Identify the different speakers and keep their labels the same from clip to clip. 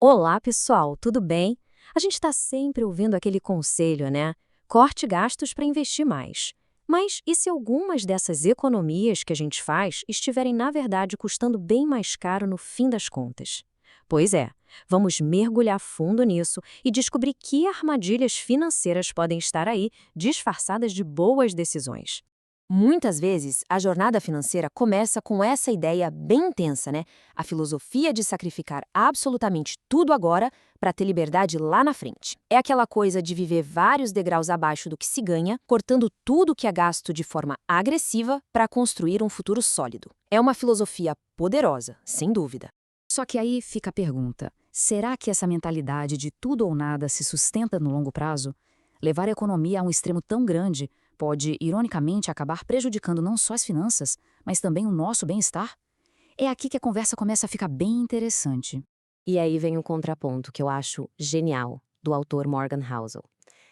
Speaker 1: Olá, pessoal, tudo bem? A gente está sempre ouvindo aquele conselho, né? Corte gastos para investir mais. Mas e se algumas dessas economias que a gente faz estiverem, na verdade, custando bem mais caro no fim das contas? Pois é, vamos mergulhar fundo nisso e descobrir que armadilhas financeiras podem estar aí disfarçadas de boas decisões.
Speaker 2: Muitas vezes, a jornada financeira começa com essa ideia bem intensa, né? A filosofia de sacrificar absolutamente tudo agora para ter liberdade lá na frente. É aquela coisa de viver vários degraus abaixo do que se ganha, cortando tudo que é gasto de forma agressiva para construir um futuro sólido. É uma filosofia poderosa, sem dúvida.
Speaker 3: Só que aí fica a pergunta: será que essa mentalidade de tudo ou nada se sustenta no longo prazo? Levar a economia a um extremo tão grande pode, ironicamente, acabar prejudicando não só as finanças, mas também o nosso bem-estar? É aqui que a conversa começa a ficar bem interessante.
Speaker 1: E aí vem um contraponto que eu acho genial, do autor Morgan Housel.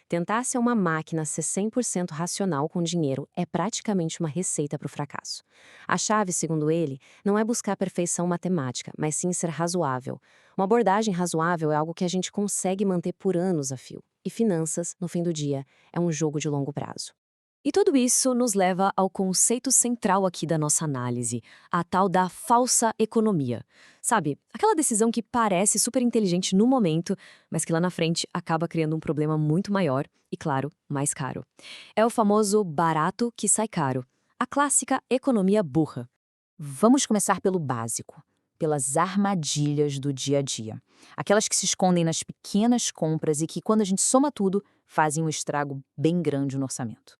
Speaker 1: Tentar ser uma máquina ser 100% racional com dinheiro é praticamente uma receita para o fracasso. A chave, segundo ele, não é buscar a perfeição matemática, mas sim ser razoável. Uma abordagem razoável é algo que a gente consegue manter por anos a fio. E finanças, no fim do dia, é um jogo de longo prazo. E tudo isso nos leva ao conceito central aqui da nossa análise, a tal da falsa economia. Sabe, aquela decisão que parece super inteligente no momento, mas que lá na frente acaba criando um problema muito maior e, claro, mais caro. É o famoso barato que sai caro, a clássica economia burra.
Speaker 2: Vamos começar pelo básico, pelas armadilhas do dia a dia. Aquelas que se escondem nas pequenas compras e que, quando a gente soma tudo, fazem um estrago bem grande no orçamento.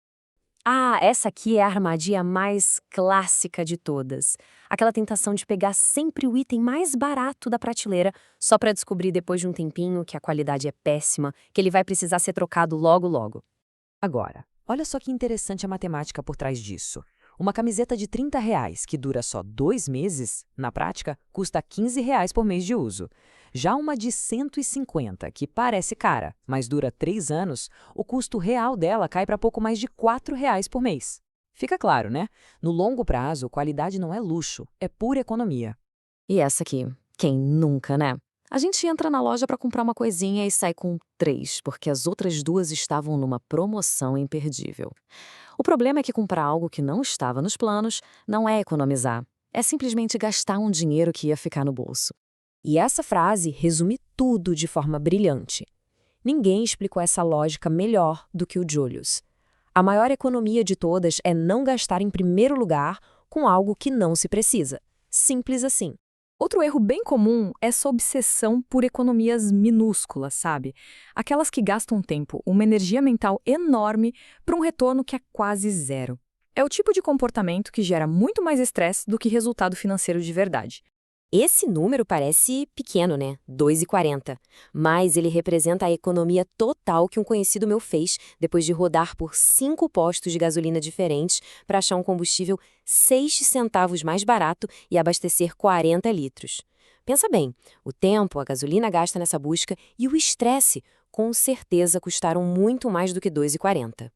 Speaker 1: Ah, essa aqui é a armadilha mais clássica de todas. Aquela tentação de pegar sempre o item mais barato da prateleira, só para descobrir depois de um tempinho que a qualidade é péssima, que ele vai precisar ser trocado logo logo.
Speaker 4: Agora, olha só que interessante a matemática por trás disso. Uma camiseta de R$ 30 que dura só 2 meses, na prática, custa R$ 15 por mês de uso. Já uma de 150, que parece cara, mas dura 3 anos, o custo real dela cai para pouco mais de R$ 4 por mês. Fica claro, né? No longo prazo, qualidade não é luxo, é pura economia.
Speaker 1: E essa aqui, quem nunca, né? A gente entra na loja para comprar uma coisinha e sai com três, porque as outras duas estavam numa promoção imperdível. O problema é que comprar algo que não estava nos planos não é economizar. É simplesmente gastar um dinheiro que ia ficar no bolso. E essa frase resume tudo de forma brilhante. Ninguém explicou essa lógica melhor do que o Julius. A maior economia de todas é não gastar em primeiro lugar com algo que não se precisa. Simples assim.
Speaker 5: Outro erro bem comum é essa obsessão por economias minúsculas, sabe? Aquelas que gastam tempo, uma energia mental enorme para um retorno que é quase zero. É o tipo de comportamento que gera muito mais estresse do que resultado financeiro de verdade.
Speaker 1: Esse número parece pequeno, né? 2,40. Mas ele representa a economia total que um conhecido meu fez depois de rodar por 5 postos de gasolina diferentes para achar um combustível 6 centavos mais barato e abastecer 40 litros. Pensa bem, o tempo, a gasolina gasta nessa busca e o estresse com certeza custaram muito mais do que 2,40.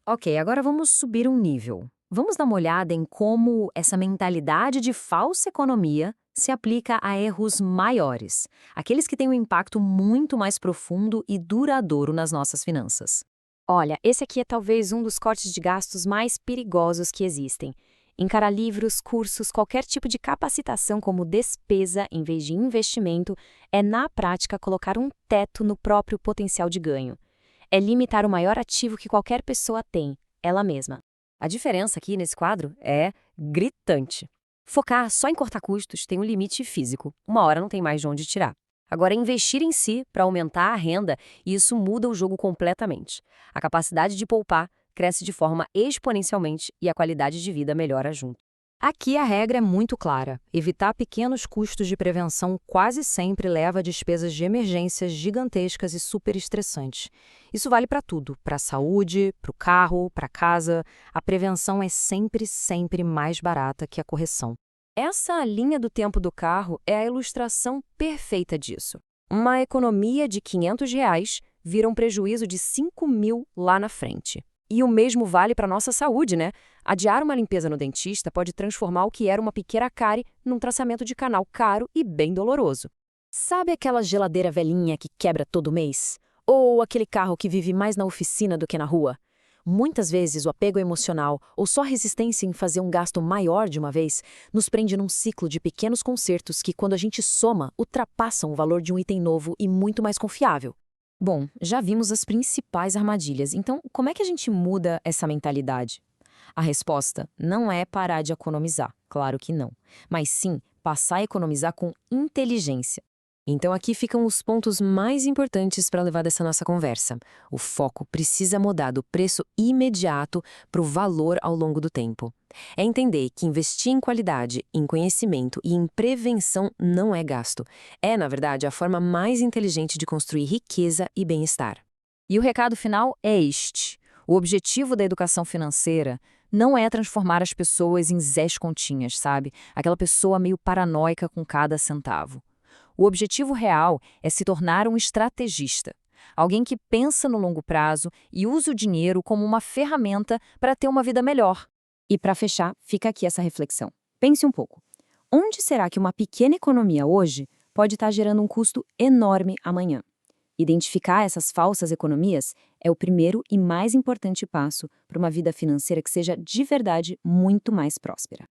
Speaker 3: Ok, agora vamos subir um nível. Vamos dar uma olhada em como essa mentalidade de falsa economia se aplica a erros maiores, aqueles que têm um impacto muito mais profundo e duradouro nas nossas finanças.
Speaker 6: Olha, esse aqui é talvez um dos cortes de gastos mais perigosos que existem. Encarar livros, cursos, qualquer tipo de capacitação como despesa em vez de investimento é, na prática, colocar um teto no próprio potencial de ganho. É limitar o maior ativo que qualquer pessoa tem, ela mesma.
Speaker 1: A diferença aqui nesse quadro é gritante. Focar só em cortar custos tem um limite físico. Uma hora não tem mais de onde tirar. Agora, investir em si para aumentar a renda, isso muda o jogo completamente. A capacidade de poupar cresce de forma exponencialmente e a qualidade de vida melhora junto.
Speaker 3: Aqui a regra é muito clara. Evitar pequenos custos de prevenção quase sempre leva a despesas de emergências gigantescas e super estressantes. Isso vale para tudo, para a saúde, para o carro, para a casa. A prevenção é sempre, sempre mais barata que a correção.
Speaker 1: Essa linha do tempo do carro é a ilustração perfeita disso. Uma economia de R$ 500 vira um prejuízo de 5.000 lá na frente. E o mesmo vale para a nossa saúde, né? Adiar uma limpeza no dentista pode transformar o que era uma pequena cárie num traçamento de canal caro e bem doloroso.
Speaker 2: Sabe aquela geladeira velhinha que quebra todo mês? Ou aquele carro que vive mais na oficina do que na rua? Muitas vezes o apego emocional ou só a resistência em fazer um gasto maior de uma vez nos prende num ciclo de pequenos consertos que, quando a gente soma, ultrapassam o valor de um item novo e muito mais confiável.
Speaker 1: Bom, já vimos as principais armadilhas, então como é que a gente muda essa mentalidade? A resposta não é parar de economizar, claro que não, mas sim passar a economizar com inteligência. Então aqui ficam os pontos mais importantes para levar dessa nossa conversa. O foco precisa mudar do preço imediato para o valor ao longo do tempo. É entender que investir em qualidade, em conhecimento e em prevenção não é gasto. É, na verdade, a forma mais inteligente de construir riqueza e bem-estar.
Speaker 3: E o recado final é este. O objetivo da educação financeira não é transformar as pessoas em Zés Continhas, sabe? Aquela pessoa meio paranoica com cada centavo. O objetivo real é se tornar um estrategista, alguém que pensa no longo prazo e usa o dinheiro como uma ferramenta para ter uma vida melhor.
Speaker 1: E para fechar, fica aqui essa reflexão. Pense um pouco. Onde será que uma pequena economia hoje pode estar gerando um custo enorme amanhã? Identificar essas falsas economias é o primeiro e mais importante passo para uma vida financeira que seja de verdade muito mais próspera.